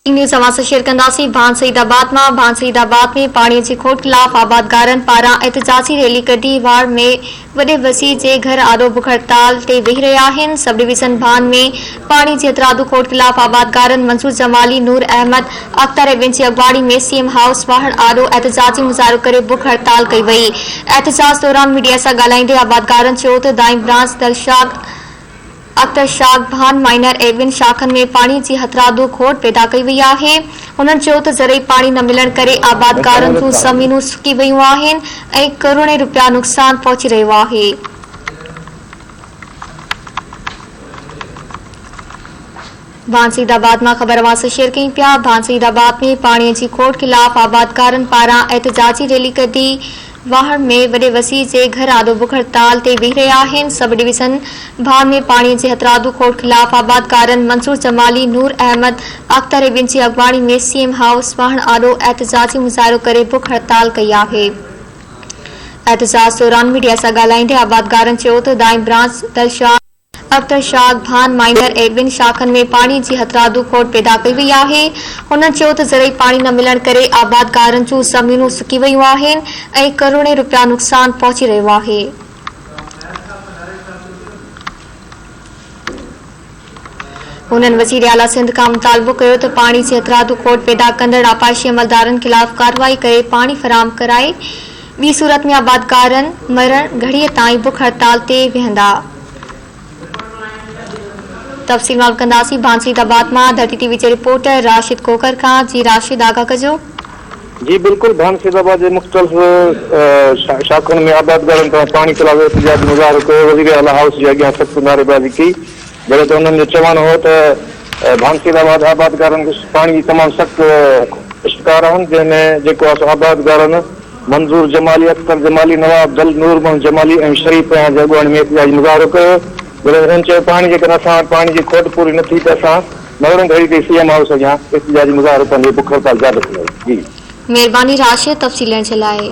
News समाचार share कंदासीं। भान सईदाबाद में पानी की खोट खिलाफ आबादगारन पारां एहतजाजी रैली कढी वार्ड में वडे वसी जे घर आरो बुख हड़ताल ते वेही रहिया आहिनि। सब डिवीज़न भान में पानी जी हथरादू खोट खिलाफ आबादगारन मंसूर जमाली, नूर अहमद, अख्तर ऐं जी अगवाड़ी में सीएम हाउस ॿाहिरि आरो एहतजाजी मुज़ाहिरो करे बुख हड़ताल कई वई। एहतजाज दौरान मीडिया सां ॻाल्हाईंदे आबादगारन चयो त दाई ब्रांच दलशाद अख्तर शाग भान माइनर ऐं ॿिनि शाखनि में पाणी जी हथरादू खोट पैदा कई वई आहे। हुननि चयो त ज़रई पाणी न मिलण करे आबादगारनि जूं ज़मीनूं सुकी वयूं आहिनि ऐं करोड़े रुपया नुक़सान पहुची रहियो आहे। भान सईदाबाद मां ख़बर अवां शेयर कई पिया। भान सईदाबाद में पाणी जी खोट खिलाफ आबादगारनि पारां एहतजाजी रैली कढी वाहड़ में वडे वसी जे घर आदो बुख हड़ताल ते वेही रहिया आहिनि। सब डिवीज़न भान में पाणी जे हथरादू खोट खिलाफ आबादगारन मंसूर जमाली, नूर अहमद, अख्तर ऐं जी अगवाड़ी में सीएम हाउस ॿाहिरि आरो एहतजाजी मुज़ाहिरो करे बुख हड़ताल कई आहे। एहतजाज दौरान मीडिया सां ॻाल्हाईंदे आबादगारन चयो त दाई ब्रांच दलशाद अख्तर शाग भान माइनर ऐं ॿिनि शाखनि में पाणी जी हथरादू खोट पैदा कई वई आहे। हुननि चयो त ज़रई पाणी न मिलण करे आबादगारनि जूं ज़मीनूं सुकी वयूं आहिनि ऐं करोड़े रुपया नुक़सान पहुची रहियो आहे। हुननि वज़ीर आला सिंध खां मुतालबो कयो त पाणी जी हथरादू खोट पैदा कंदड़ आपाशी अमलदारनि खिलाफ़ कार्रवाई करे पाणी फराहम कराए। ॿी सूरत में आबादगारनि मरण घड़ीअ ताईं बुख हड़ताल ते वेहंदा। तफ़सील मालूम कंदासीं। भान सईदाबाद मां धरती टीवी जे रिपोर्टर राशिद कोकर खां। जी राशिद, आगाह कजो। जी बिल्कुल, भान सईदाबाद के मुख्तलिफ शाखन में आबादगारन पानी खिलाफ एहतजाज मुज़ाहिरो कयो। वज़ीर आला हाउस के अॻियां सख़्त नारेबाज़ी की। जॾहिं त उन्हनि जो चवणु हो त भान सईदाबाद आबादगारन खे पानी जी तमामु सख़्त शिकार आहिनि, जंहिंमें जेको आहे आबादगारन मंसूर जमाली, अख्तर जमाली, नवाब दल, नूर मोहम्मद जमाली ऐं शरीफ जे अॻुवाणी में एहतजाजी मुज़ाहिरो कयो। उन्हनि चयो पाणी जे करे असां पाणी जी खोट पूरी न थी त असां मरण घड़ी ते सीएम हाउस अॻियां एहतजाजी मुज़ाहिरो कंदे बुख हड़ताल जारी रखंदासीं। जी महिरबानी राशिद, तफ़सील ॾियण जे लाइ।